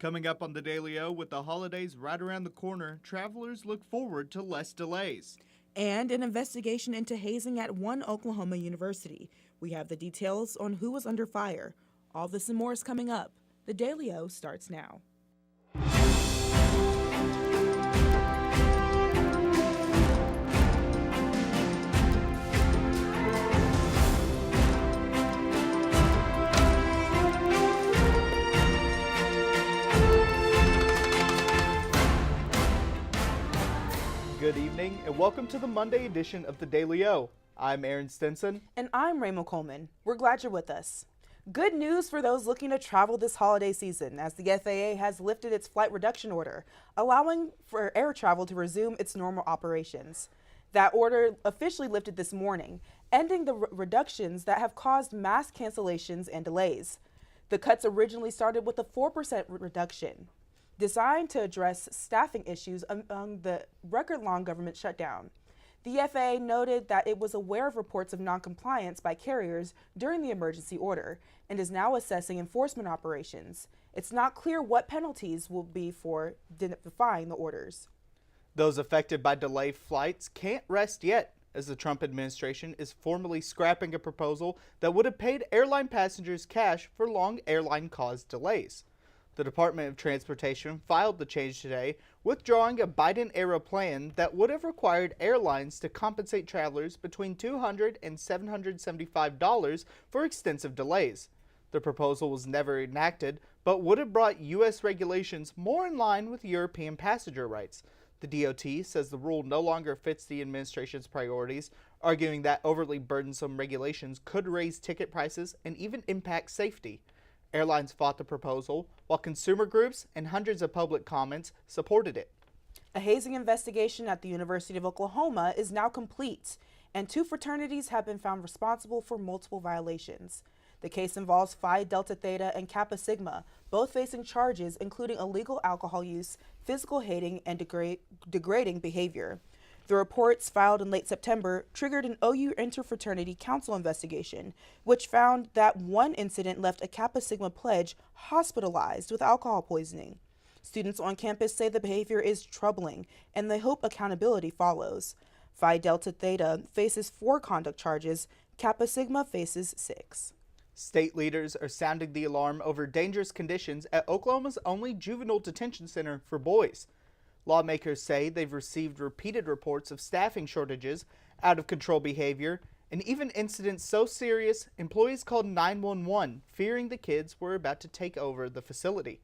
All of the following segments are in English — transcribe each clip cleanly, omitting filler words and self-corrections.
Coming up on the Daily O, with the holidays right around the corner, travelers look forward to less delays. And an investigation into hazing at one Oklahoma university. We have the details on who was under fire. All this and more is coming up. The Daily O starts now. Good evening, and welcome to the Monday edition of the Daily O. I'm Aaron Stinson. And I'm Raymond Coleman. We're glad you're with us. Good news for those looking to travel this holiday season, as the FAA has lifted its flight reduction order, allowing for air travel to resume its normal operations. That order officially lifted this morning, ending the reductions that have caused mass cancellations and delays. The cuts originally started with a 4% reduction, designed to address staffing issues among the record-long government shutdown. The FAA noted that it was aware of reports of noncompliance by carriers during the emergency order and is now assessing enforcement operations. It's not clear what penalties will be for defying the orders. Those affected by delayed flights can't rest yet, as the Trump administration is formally scrapping a proposal that would have paid airline passengers cash for long airline-caused delays. The Department of Transportation filed the change today, withdrawing a Biden-era plan that would have required airlines to compensate travelers between $200 and $775 for extensive delays. The proposal was never enacted, but would have brought U.S. regulations more in line with European passenger rights. The DOT says the rule no longer fits the administration's priorities, arguing that overly burdensome regulations could raise ticket prices and even impact safety. Airlines fought the proposal, while consumer groups and hundreds of public comments supported it. A hazing investigation at the University of Oklahoma is now complete, and 2 fraternities have been found responsible for multiple violations. The case involves Phi Delta Theta and Kappa Sigma, both facing charges including illegal alcohol use, physical hating, and degrading behavior. The reports filed in late September triggered an OU Interfraternity Council investigation, which found that one incident left a Kappa Sigma pledge hospitalized with alcohol poisoning. Students on campus say the behavior is troubling, and they hope accountability follows. Phi Delta Theta faces 4 conduct charges. Kappa Sigma faces 6. State leaders are sounding the alarm over dangerous conditions at Oklahoma's only juvenile detention center for boys. Lawmakers say they've received repeated reports of staffing shortages, out-of-control behavior, and even incidents so serious employees called 911, fearing the kids were about to take over the facility.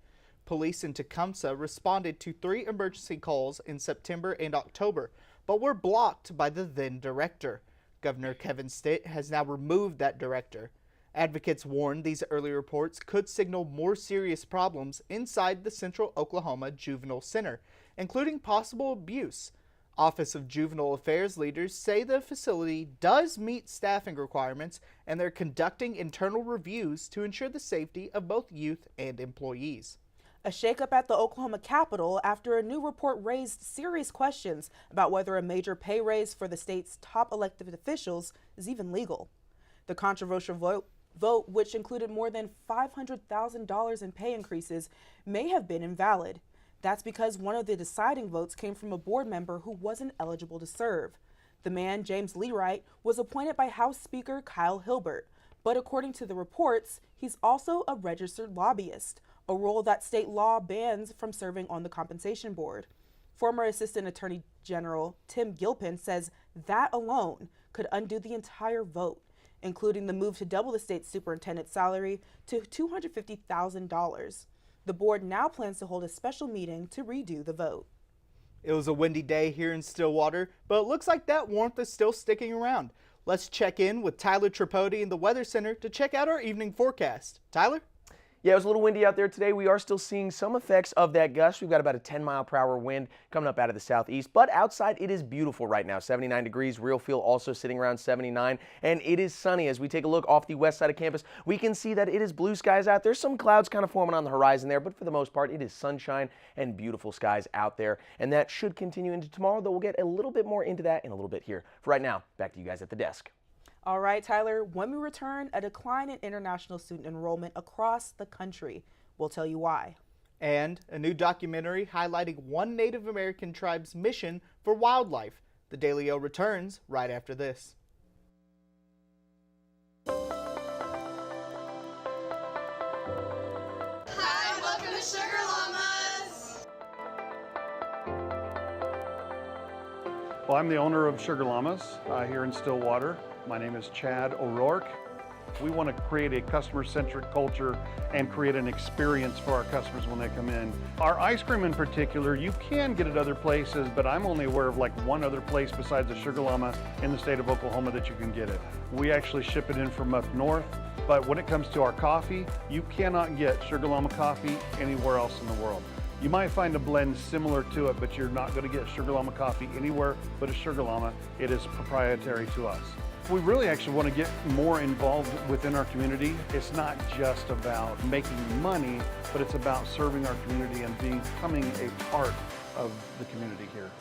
Police in Tecumseh responded to 3 emergency calls in September and October, but were blocked by the then director. Governor Kevin Stitt has now removed that director. Advocates warn these early reports could signal more serious problems inside the Central Oklahoma Juvenile Center, including possible abuse. Office of Juvenile Affairs leaders say the facility does meet staffing requirements, and they're conducting internal reviews to ensure the safety of both youth and employees. A shakeup at the Oklahoma Capitol after a new report raised serious questions about whether a major pay raise for the state's top elected officials is even legal. The controversial vote, which included more than $500,000 in pay increases, may have been invalid. That's because one of the deciding votes came from a board member who wasn't eligible to serve. The man, James Learight, was appointed by House Speaker Kyle Hilbert, but according to the reports, he's also a registered lobbyist, a role that state law bans from serving on the compensation board. Former Assistant Attorney General Tim Gilpin says that alone could undo the entire vote, including the move to double the state's superintendent's salary to $250,000. The board now plans to hold a special meeting to redo the vote. It was a windy day here in Stillwater, but it looks like that warmth is still sticking around. Let's check in with Tyler Tripodi in the Weather Center to check out our evening forecast. Tyler? Yeah, it was a little windy out there today. We are still seeing some effects of that gust. We've got about a 10-mile-per-hour wind coming up out of the southeast, but outside it is beautiful right now. 79 degrees, real feel also sitting around 79, and it is sunny. As we take a look off the west side of campus, we can see that it is blue skies out there. Some clouds kind of forming on the horizon there, but for the most part, it is sunshine and beautiful skies out there, and that should continue into tomorrow, though we'll get a little bit more into that in a little bit here. For right now, back to you guys at the desk. All right, Tyler, when we return, a decline in international student enrollment across the country. We'll tell you why. And a new documentary highlighting one Native American tribe's mission for wildlife. The Daily O returns right after this. Hi, welcome to Sugar Llamas. Well, I'm the owner of Sugar Llamas here in Stillwater. My name is Chad O'Rourke. We want to create a customer-centric culture and create an experience for our customers when they come in. Our ice cream in particular, you can get it other places, but I'm only aware of like one other place besides the Sugar Llama in the state of Oklahoma that you can get it. We actually ship it in from up north, but when it comes to our coffee, you cannot get Sugar Llama coffee anywhere else in the world. You might find a blend similar to it, but you're not going to get Sugar Llama coffee anywhere but a Sugar Llama. It is proprietary to us. We really actually want to get more involved within our community. It's not just about making money, but it's about serving our community and becoming a part of the community here.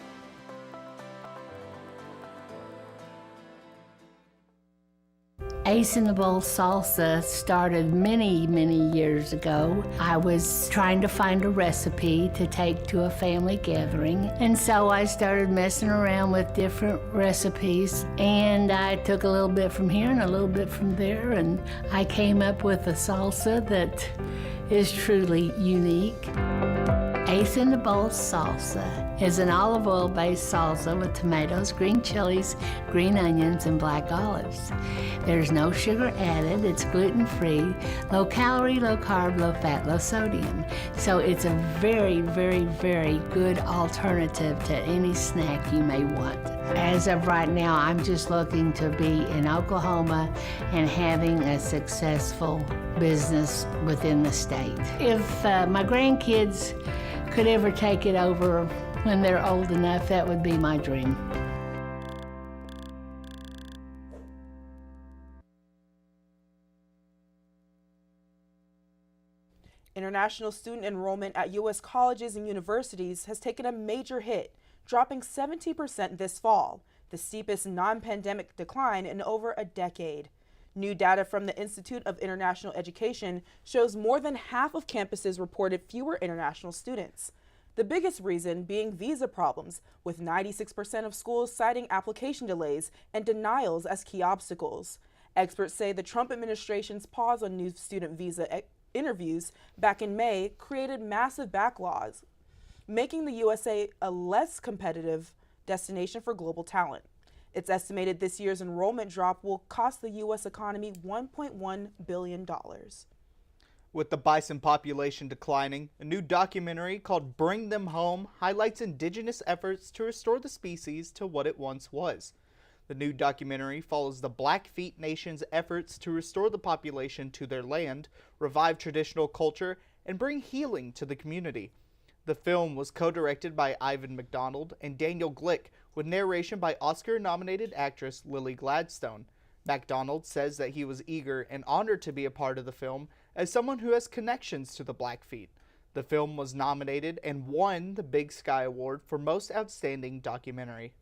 Ace in the Bowl salsa started many, many years ago. I was trying to find a recipe to take to a family gathering, and so I started messing around with different recipes, and I took a little bit from here and a little bit from there, and I came up with a salsa that is truly unique. Ace in the Bowl salsa is an olive oil-based salsa with tomatoes, green chilies, green onions, and black olives. There's no sugar added, it's gluten-free, low-calorie, low-carb, low-fat, low sodium. So it's a very, very, very good alternative to any snack you may want. As of right now, I'm just looking to be in Oklahoma and having a successful business within the state. If my grandkids could ever take it over when they're old enough, that would be my dream. International student enrollment at U.S. colleges and universities has taken a major hit, dropping 70% this fall, the steepest non-pandemic decline in over a decade. New data from the Institute of International Education shows more than half of campuses reported fewer international students. The biggest reason being visa problems, with 96% of schools citing application delays and denials as key obstacles. Experts say the Trump administration's pause on new student visa interviews back in May created massive backlogs, making the USA a less competitive destination for global talent. It's estimated this year's enrollment drop will cost the U.S. economy $1.1 billion. With the bison population declining, a new documentary called Bring Them Home highlights indigenous efforts to restore the species to what it once was. The new documentary follows the Blackfeet Nation's efforts to restore the population to their land, revive traditional culture, and bring healing to the community. The film was co-directed by Ivan McDonald and Daniel Glick, with narration by Oscar-nominated actress Lily Gladstone. McDonald says that he was eager and honored to be a part of the film as someone who has connections to the Blackfeet. The film was nominated and won the Big Sky Award for Most Outstanding Documentary.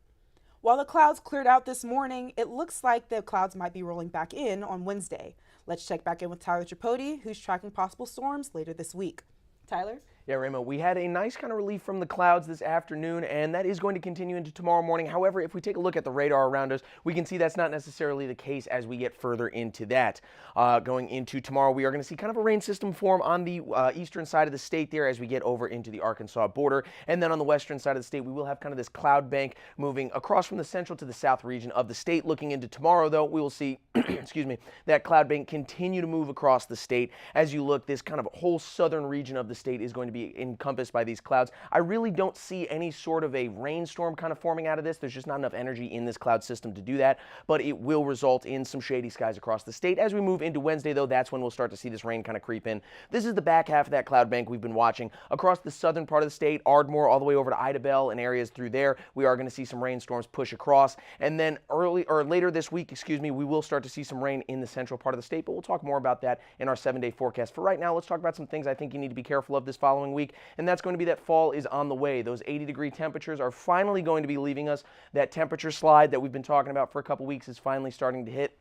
While the clouds cleared out this morning, it looks like the clouds might be rolling back in on Wednesday. Let's check back in with Tyler Tripodi, who's tracking possible storms later this week. Tyler? Yeah, Raymo, we had a nice kind of relief from the clouds this afternoon, and that is going to continue into tomorrow morning. However, if we take a look at the radar around us, we can see that's not necessarily the case as we get further into that. Going into tomorrow, we are going to see kind of a rain system form on the eastern side of the state there as we get over into the Arkansas border. And then on the western side of the state, we will have kind of this cloud bank moving across from the central to the south region of the state. Looking into tomorrow, though, we will see, excuse me, that cloud bank continue to move across the state. As you look, this kind of whole southern region of the state is going to be encompassed by these clouds. I really don't see any sort of a rainstorm kind of forming out of this. There's just not enough energy in this cloud system to do that, but it will result in some shady skies across the state. As we move into Wednesday, though, that's when we'll start to see this rain kind of creep in. This is the back half of that cloud bank we've been watching across the southern part of the state, Ardmore all the way over to Idabel and areas through there. We are going to see some rainstorms push across, and then later this week, we will start to see some rain in the central part of the state, but we'll talk more about that in our 7-day forecast. For right now, let's talk about some things I think you need to be careful of this following week, and that's going to be that fall is on the way. Those 80-degree temperatures are finally going to be leaving us. That temperature slide that we've been talking about for a couple weeks is finally starting to hit.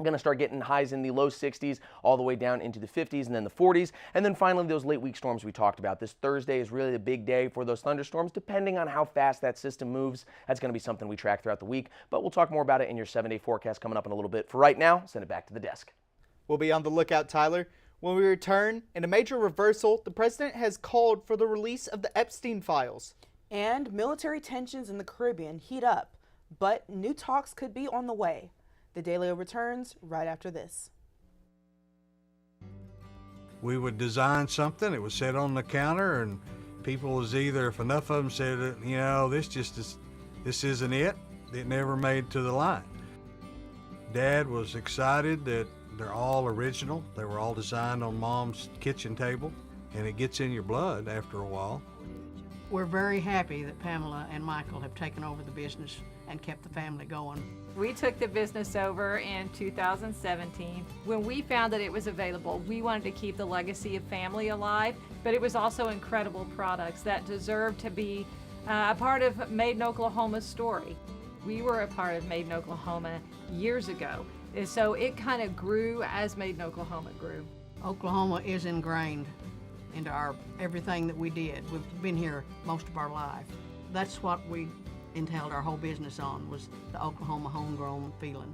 Going to start getting highs in the low 60s all the way down into the 50s and then the 40s. And then finally, those late week storms we talked about. This Thursday is really the big day for those thunderstorms, depending on how fast that system moves. That's going to be something we track throughout the week, but we'll talk more about it in your 7-day forecast coming up in a little bit. For right now, send it back to the desk. We'll be on the lookout, Tyler. When we return, in a major reversal, the president has called for the release of the Epstein files. And military tensions in the Caribbean heat up, but new talks could be on the way. The Daily returns right after this. We would design something, it was set on the counter, and people was either, if enough of them said, you know, this isn't it never made to the line. Dad was excited that they're all original. They were all designed on Mom's kitchen table, and it gets in your blood after a while. We're very happy that Pamela and Michael have taken over the business and kept the family going. We took the business over in 2017. When we found that it was available, we wanted to keep the legacy of family alive, but it was also incredible products that deserved to be a part of Made in Oklahoma's story. We were a part of Made in Oklahoma years ago, and so it kind of grew as Made in Oklahoma grew. Oklahoma is ingrained into everything that we did. We've been here most of our life. That's what we entailed our whole business on, was the Oklahoma homegrown feeling.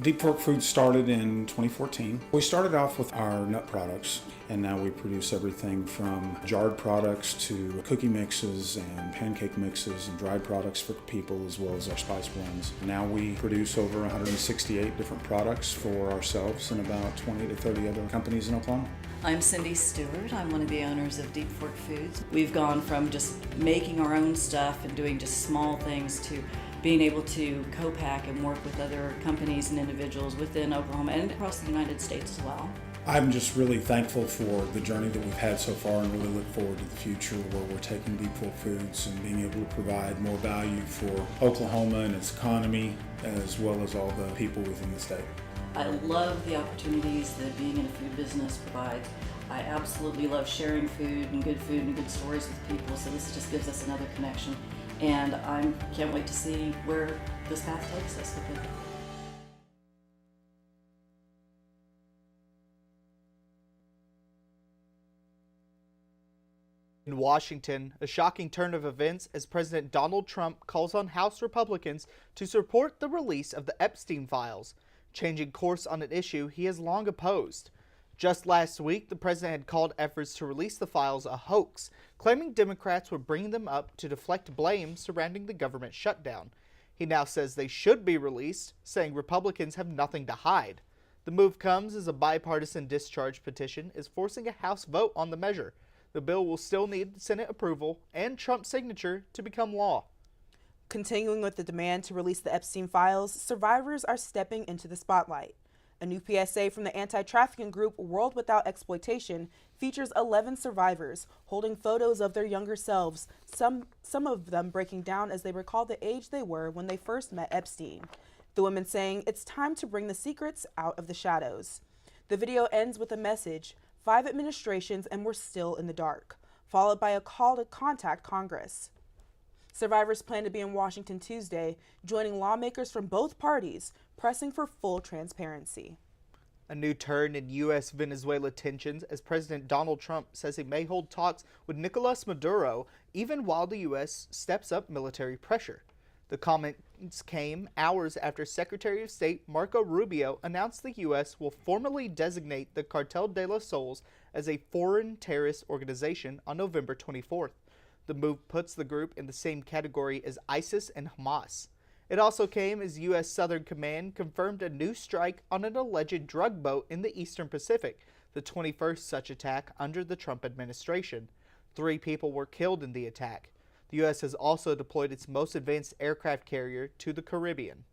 Deep Fork Foods started in 2014. We started off with our nut products, and now we produce everything from jarred products to cookie mixes and pancake mixes and dried products for people, as well as our spice blends. Now we produce over 168 different products for ourselves and about 20 to 30 other companies in Oklahoma. I'm Cindy Stewart. I'm one of the owners of Deep Fork Foods. We've gone from just making our own stuff and doing just small things to being able to co-pack and work with other companies and individuals within Oklahoma and across the United States as well. I'm just really thankful for the journey that we've had so far and really look forward to the future where we're taking Deep Fork Foods and being able to provide more value for Oklahoma and its economy, as well as all the people within the state. I love the opportunities that being in a food business provides. I absolutely love sharing food and good stories with people, so this just gives us another connection. And I can't wait to see where this path takes us with it. In Washington, a shocking turn of events as President Donald Trump calls on House Republicans to support the release of the Epstein files, changing course on an issue he has long opposed. Just last week, the president had called efforts to release the files a hoax, claiming Democrats were bringing them up to deflect blame surrounding the government shutdown. He now says they should be released, saying Republicans have nothing to hide. The move comes as a bipartisan discharge petition is forcing a House vote on the measure. The bill will still need Senate approval and Trump's signature to become law. Continuing with the demand to release the Epstein files, survivors are stepping into the spotlight. A new PSA from the anti-trafficking group World Without Exploitation features 11 survivors holding photos of their younger selves, some of them breaking down as they recall the age they were when they first met Epstein. The women saying it's time to bring the secrets out of the shadows. The video ends with a message, 5 administrations and we're still in the dark, followed by a call to contact Congress. Survivors plan to be in Washington Tuesday, joining lawmakers from both parties, pressing for full transparency. A new turn in U.S.-Venezuela tensions as President Donald Trump says he may hold talks with Nicolas Maduro even while the U.S. steps up military pressure. The comments came hours after Secretary of State Marco Rubio announced the U.S. will formally designate the Cartel de los Soles as a foreign terrorist organization on November 24th. The move puts the group in the same category as ISIS and Hamas. It also came as U.S. Southern Command confirmed a new strike on an alleged drug boat in the Eastern Pacific, the 21st such attack under the Trump administration. 3 people were killed in the attack. The U.S. has also deployed its most advanced aircraft carrier to the Caribbean.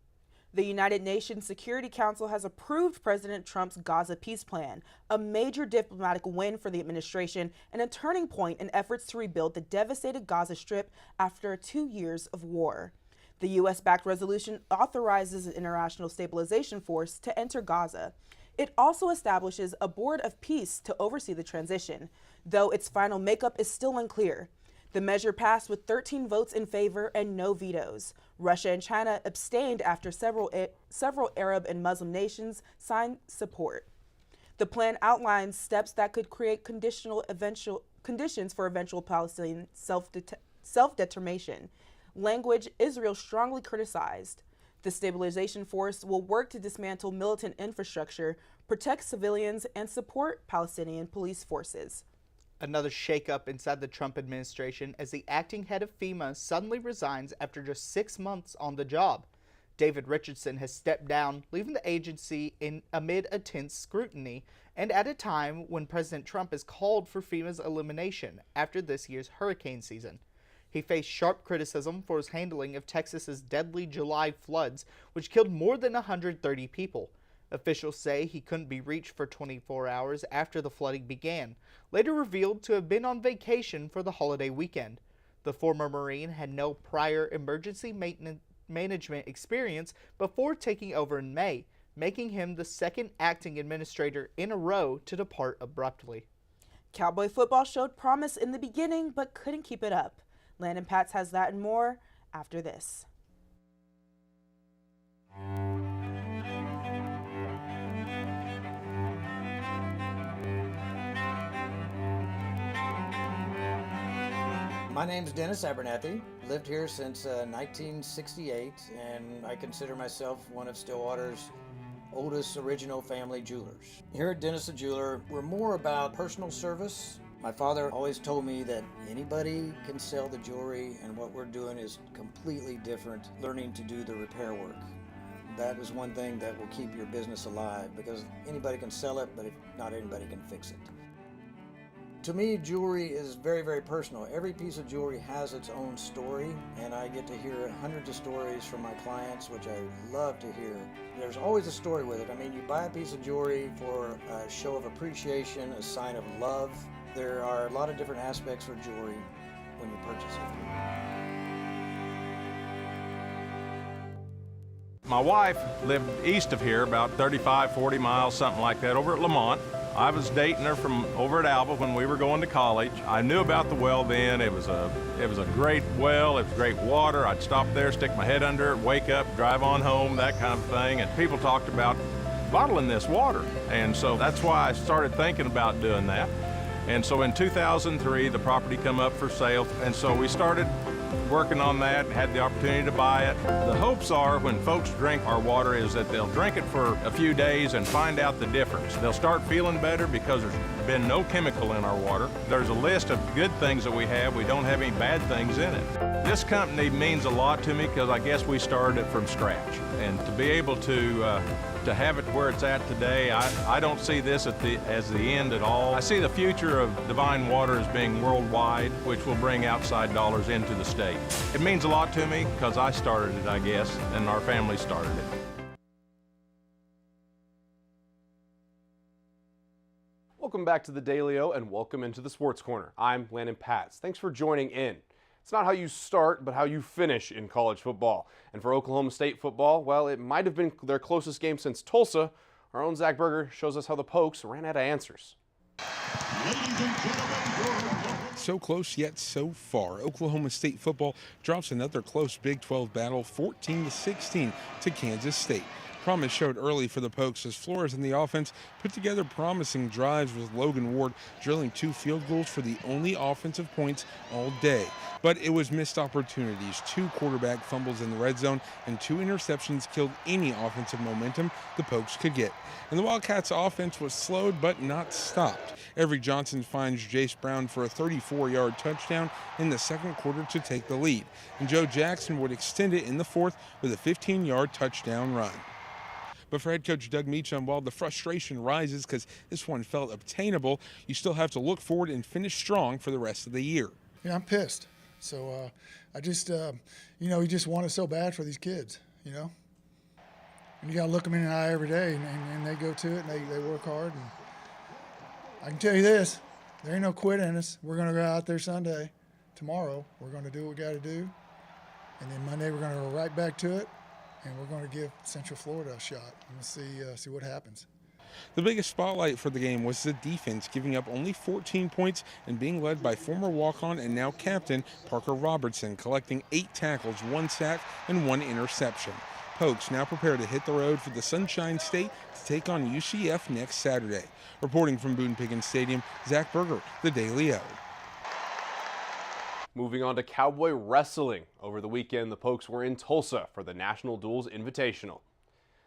The United Nations Security Council has approved President Trump's Gaza peace plan, a major diplomatic win for the administration and a turning point in efforts to rebuild the devastated Gaza Strip after 2 years of war. The U.S.-backed resolution authorizes an international stabilization force to enter Gaza. It also establishes a board of peace to oversee the transition, though its final makeup is still unclear. The measure passed with 13 votes in favor and no vetoes. Russia and China abstained after several Arab and Muslim nations signed support. The plan outlines steps that could create conditions for eventual Palestinian self-determination, language Israel strongly criticized. The stabilization force will work to dismantle militant infrastructure, protect civilians, and support Palestinian police forces. Another shakeup inside the Trump administration as the acting head of FEMA suddenly resigns after just 6 months on the job. David Richardson has stepped down, leaving the agency amid a tense scrutiny and at a time when President Trump has called for FEMA's elimination after this year's hurricane season. He faced sharp criticism for his handling of Texas's deadly July floods, which killed more than 130 people. Officials say he couldn't be reached for 24 hours after the flooding began, later revealed to have been on vacation for the holiday weekend. The former Marine had no prior emergency management experience before taking over in May, making him the second acting administrator in a row to depart abruptly. Cowboy football showed promise in the beginning but couldn't keep it up. Landon Pats has that and more after this. My name's Dennis Abernathy. Lived here since 1968, and I consider myself one of Stillwater's oldest original family jewelers. Here at Dennis the Jeweler, we're more about personal service. My father always told me that anybody can sell the jewelry, and what we're doing is completely different, learning to do the repair work. That is one thing that will keep your business alive, because anybody can sell it, but not anybody can fix it. To me, jewelry is very, very personal. Every piece of jewelry has its own story, and I get to hear hundreds of stories from my clients, which I love to hear. There's always a story with it. I mean, you buy a piece of jewelry for a show of appreciation, a sign of love. There are a lot of different aspects for jewelry when you purchase it. My wife lived east of here, about 35, 40 miles, something like that, over at Lamont. I was dating her from over at Alba when we were going to college. I knew about the well then. It was a great well. It was great water. I'd stop there, stick my head under it, wake up, drive on home, that kind of thing. And people talked about bottling this water. And so that's why I started thinking about doing that. And so in 2003, the property come up for sale. And so we started working on that, had the opportunity to buy it. The hopes are when folks drink our water is that they'll drink it for a few days and find out the difference. They'll start feeling better because there's been no chemical in our water. There's a list of good things that we have. We don't have any bad things in it. This company means a lot to me because I guess we started it from scratch. And to be able to have it where it's at today, I don't see this as the end at all. I see the future of Divine Water as being worldwide, which will bring outside dollars into the state. It means a lot to me because I started it, I guess, and our family started it. Welcome back to the Daily O and welcome into the Sports Corner. I'm Landon Pats. Thanks for joining in. It's not how you start, but how you finish in college football. And for Oklahoma State football, well, it might have been their closest game since Tulsa. Our own Zach Berger shows us how the Pokes ran out of answers. So close yet so far. Oklahoma State football drops another close Big 12 battle, 14-16 to Kansas State. Promise showed early for the Pokes as Flores and the offense put together promising drives with Logan Ward drilling 2 field goals for the only offensive points all day. But it was missed opportunities, 2 quarterback fumbles in the red zone, and 2 interceptions killed any offensive momentum the Pokes could get. And the Wildcats' offense was slowed but not stopped. Everett Johnson finds Jace Brown for a 34-yard touchdown in the second quarter to take the lead. And Joe Jackson would extend it in the fourth with a 15-yard touchdown run. But for head coach Doug Meacham, while the frustration rises because this one felt obtainable, you still have to look forward and finish strong for the rest of the year. Yeah, I'm pissed. So I just, you just want it so bad for these kids, And you got to look them in the eye every day, and they go to it, and they work hard. And I can tell you this, there ain't no quit in us. We're going to go out there Sunday. Tomorrow, we're going to do what we got to do. And then Monday, we're going to go right back to it. And we're going to give Central Florida a shot and see what happens. The biggest spotlight for the game was the defense, giving up only 14 points and being led by former walk-on and now captain Parker Robertson, collecting 8 tackles, 1 sack, and 1 interception. Pokes now prepare to hit the road for the Sunshine State to take on UCF next Saturday. Reporting from Boone Pickens Stadium, Zach Berger, the Daily O. Moving on to cowboy wrestling. Over the weekend, the Pokes were in Tulsa for the National Duels Invitational.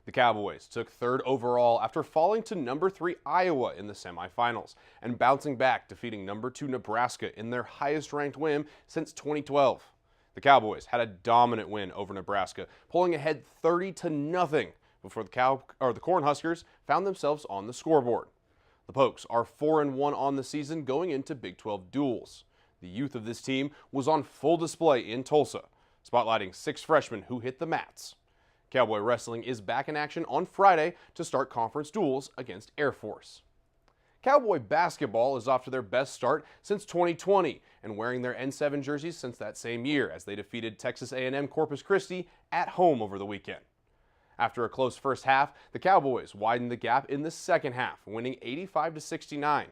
The Cowboys took 3rd overall after falling to number 3 Iowa in the semifinals and bouncing back, defeating number 2 Nebraska in their highest-ranked win since 2012. The Cowboys had a dominant win over Nebraska, pulling ahead 30-0 before the Cornhuskers found themselves on the scoreboard. The Pokes are 4-1 on the season going into Big 12 duels. The youth of this team was on full display in Tulsa, spotlighting 6 freshmen who hit the mats. Cowboy wrestling is back in action on Friday to start conference duels against Air Force. Cowboy basketball is off to their best start since 2020 and wearing their N7 jerseys since that same year as they defeated Texas A&M Corpus Christi at home over the weekend. After a close first half, the Cowboys widened the gap in the second half, winning 85-69.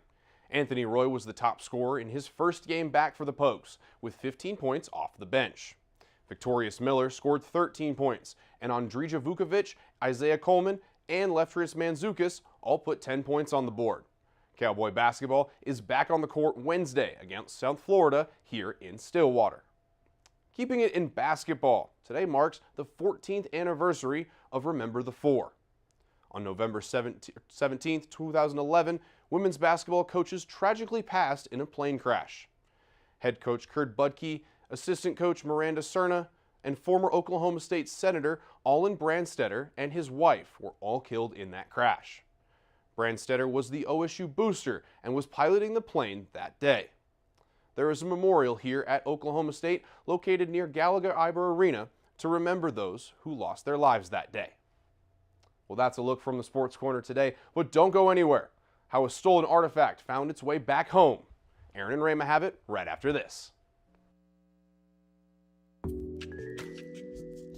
Anthony Roy was the top scorer in his first game back for the Pokes, with 15 points off the bench. Victorious Miller scored 13 points, and Andrija Vukovic, Isaiah Coleman, and Leftrius Manzukis all put 10 points on the board. Cowboy basketball is back on the court Wednesday against South Florida here in Stillwater. Keeping it in basketball, today marks the 14th anniversary of Remember the Four. On November 17, 2011, women's basketball coaches tragically passed in a plane crash. Head coach Kurt Budke, assistant coach Miranda Cerna, and former Oklahoma State Senator Olin Branstetter and his wife were all killed in that crash. Branstetter was the OSU booster and was piloting the plane that day. There is a memorial here at Oklahoma State located near Gallagher-Iber Arena to remember those who lost their lives that day. Well, that's a look from the Sports Corner today, but don't go anywhere. How a stolen artifact found its way back home. Aaron and Rama have it right after this.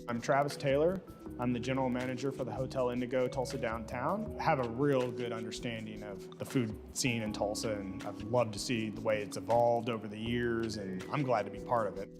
I'm Travis Taylor. I'm the general manager for the Hotel Indigo Tulsa Downtown. I have a real good understanding of the food scene in Tulsa, and I've loved to see the way it's evolved over the years, and I'm glad to be part of it.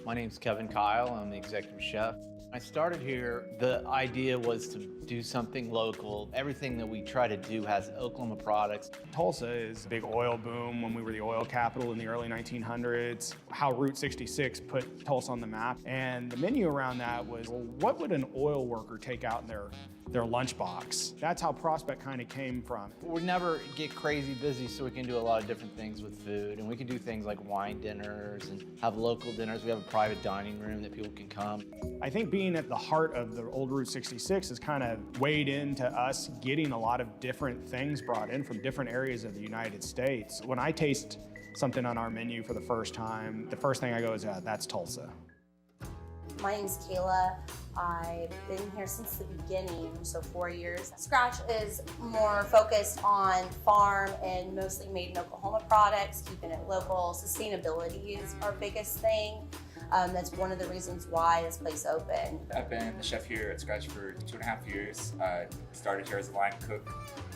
My name's Kevin Kyle. I'm the executive chef. I started here, the idea was to do something local. Everything that we try to do has Oklahoma products. Tulsa is a big oil boom when we were the oil capital in the early 1900s. How Route 66 put Tulsa on the map. And the menu around that was, well, what would an oil worker take out in their lunchbox? That's how Prospect kind of came from. We never get crazy busy, so we can do a lot of different things with food. And we can do things like wine dinners and have local dinners. We have a private dining room that people can come. I think being at the heart of the old Route 66 has kind of weighed into us getting a lot of different things brought in from different areas of the United States. When I taste something on our menu for the first time, the first thing I go is, that's Tulsa. My name's Kayla. I've been here since the beginning, so 4 years. Scratch is more focused on farm and mostly made in Oklahoma products, keeping it local. Sustainability is our biggest thing. That's one of the reasons why this place opened. I've been the chef here at Scratch for 2.5 years. Started here as a line cook.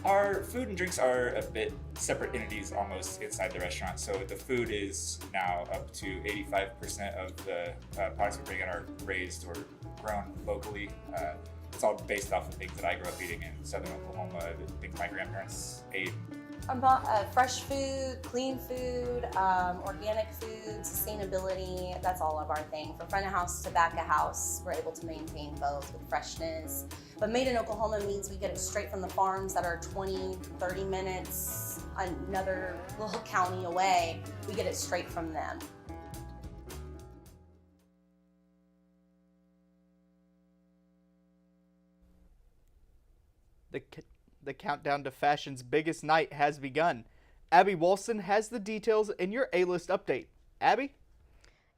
Our food and drinks are a bit separate entities almost inside the restaurant. So the food is now up to 85% of the products we bring in are raised or grown locally. It's all based off of things that I grew up eating in southern Oklahoma, things my grandparents ate. About fresh food, clean food, organic food, sustainability, that's all of our thing. From front of house to back of house, we're able to maintain both with freshness. But made in Oklahoma means we get it straight from the farms that are 20, 30 minutes, another little county away. We get it straight from them. The countdown to fashion's biggest night has begun. Abby Wolfson has the details in your A-List update. Abby?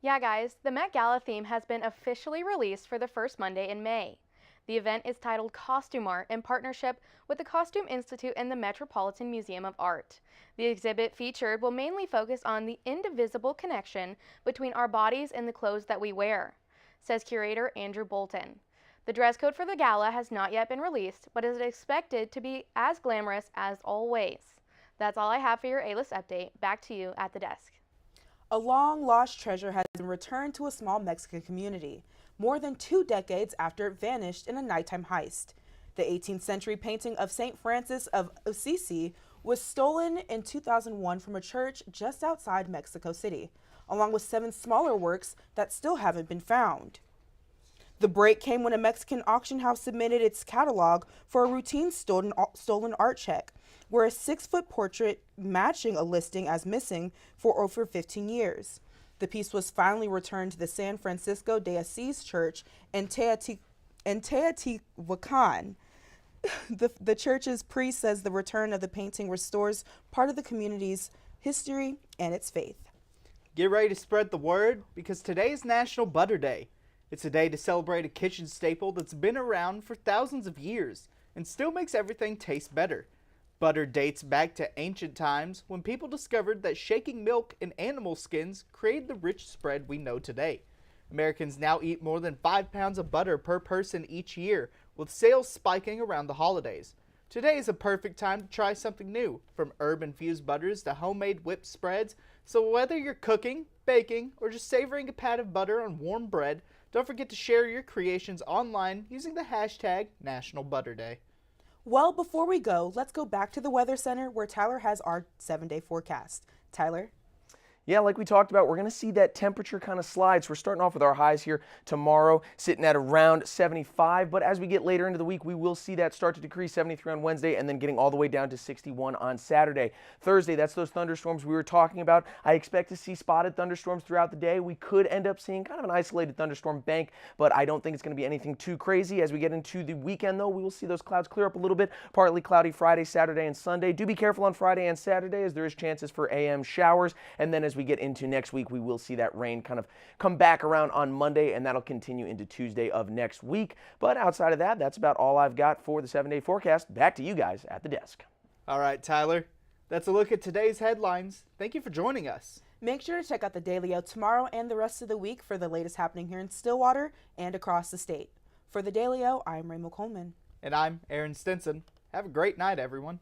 Yeah, guys, the Met Gala theme has been officially released for the first Monday in May. The event is titled Costume Art in partnership with the Costume Institute and the Metropolitan Museum of Art. The exhibit featured will mainly focus on the indivisible connection between our bodies and the clothes that we wear, says curator Andrew Bolton. The dress code for the gala has not yet been released, but is expected to be as glamorous as always. That's all I have for your A-List update. Back to you at the desk. A long-lost treasure has been returned to a small Mexican community, more than 2 decades after it vanished in a nighttime heist. The 18th century painting of St. Francis of Assisi was stolen in 2001 from a church just outside Mexico City, along with 7 smaller works that still haven't been found. The break came when a Mexican auction house submitted its catalog for a routine stolen art check, where a 6-foot portrait matching a listing as missing for over 15 years. The piece was finally returned to the San Francisco de Asís Church in Teotihuacan. The church's priest says the return of the painting restores part of the community's history and its faith. Get ready to spread the word because today is National Butter Day. It's a day to celebrate a kitchen staple that's been around for thousands of years and still makes everything taste better. Butter dates back to ancient times when people discovered that shaking milk in animal skins created the rich spread we know today. Americans now eat more than 5 pounds of butter per person each year, with sales spiking around the holidays. Today is a perfect time to try something new, from herb-infused butters to homemade whipped spreads. So whether you're cooking, baking, or just savoring a pat of butter on warm bread, don't forget to share your creations online using the hashtag National Butter Day. Well, before we go, let's go back to the Weather Center where Tyler has our 7-day forecast. Tyler? Yeah, like we talked about, we're going to see that temperature kind of slide. So we're starting off with our highs here tomorrow, sitting at around 75. But as we get later into the week, we will see that start to decrease, 73 on Wednesday, and then getting all the way down to 61 on Saturday. Thursday, that's those thunderstorms we were talking about. I expect to see spotted thunderstorms throughout the day. We could end up seeing kind of an isolated thunderstorm bank, but I don't think it's going to be anything too crazy. As we get into the weekend, though, we will see those clouds clear up a little bit. Partly cloudy Friday, Saturday, and Sunday. Do be careful on Friday and Saturday as there is chances for AM showers. And then as we get into next week, we will see that rain kind of come back around on Monday, and that'll continue into Tuesday of next week. But outside of that, that's about all I've got for the 7-day forecast. Back to you guys at the desk. All right, Tyler. That's a look at today's headlines. Thank you for joining us. Make sure to check out the Daily-O tomorrow and the rest of the week for the latest happening here in Stillwater and across the state. For the Daily-O, I'm Raymo Coleman. And I'm Aaron Stinson. Have a great night, everyone.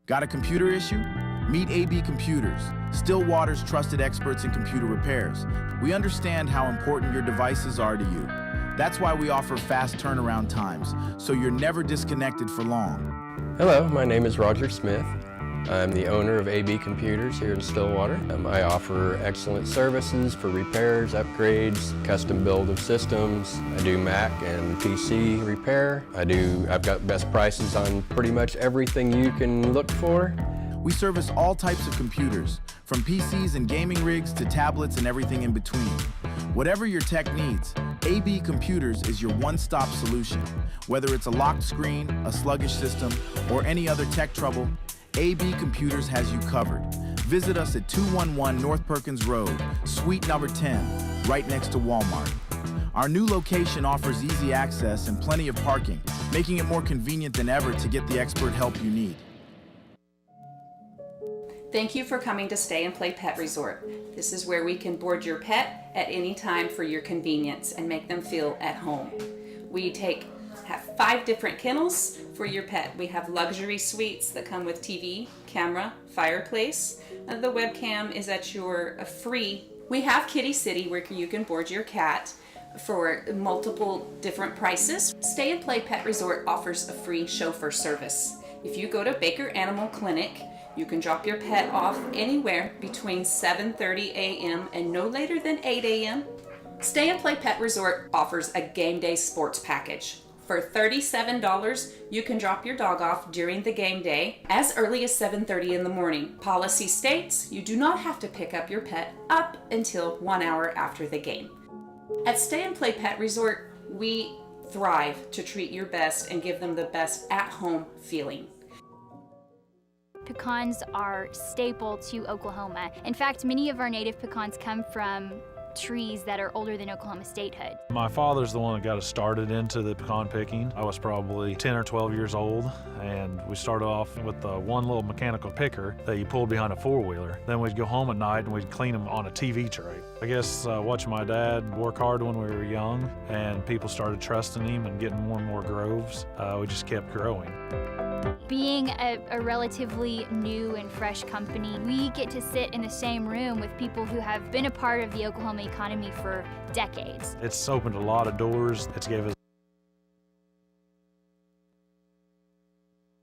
Got a computer issue? Meet AB Computers, Stillwater's trusted experts in computer repairs. We understand how important your devices are to you. That's why we offer fast turnaround times, so you're never disconnected for long. Hello, my name is Roger Smith. I'm the owner of AB Computers here in Stillwater. I offer excellent services for repairs, upgrades, custom build of systems. I do Mac and PC repair. I've got best prices on pretty much everything you can look for. We service all types of computers, from PCs and gaming rigs to tablets and everything in between. Whatever your tech needs, AB Computers is your one-stop solution. Whether it's a locked screen, a sluggish system, or any other tech trouble, AB Computers has you covered. Visit us at 211 North Perkins Road, Suite number 10, right next to Walmart. Our new location offers easy access and plenty of parking, making it more convenient than ever to get the expert help you need. Thank you for coming to Stay and Play Pet Resort. This is where we can board your pet at any time for your convenience and make them feel at home. We have 5 different kennels for your pet. We have luxury suites that come with TV, camera, fireplace. The webcam is at your free. We have Kitty City where you can board your cat for multiple different prices. Stay and Play Pet Resort offers a free chauffeur service. If you go to Baker Animal Clinic, you can drop your pet off anywhere between 7:30 a.m. and no later than 8 a.m. Stay and Play Pet Resort offers a game day sports package. For $37, you can drop your dog off during the game day as early as 7:30 in the morning. Policy states you do not have to pick up your pet up until 1 hour after the game. At Stay and Play Pet Resort, we thrive to treat your best and give them the best at-home feeling. Pecans are staple to Oklahoma. In fact, many of our native pecans come from trees that are older than Oklahoma statehood. My father's the one that got us started into the pecan picking. I was probably 10 or 12 years old, and we started off with one little mechanical picker that you pulled behind a four-wheeler. Then we'd go home at night and we'd clean them on a TV tray. I guess watching my dad work hard when we were young, and people started trusting him and getting more and more groves, we just kept growing. Being a relatively new and fresh company, we get to sit in the same room with people who have been a part of the Oklahoma economy for decades. It's opened a lot of doors. It's gave us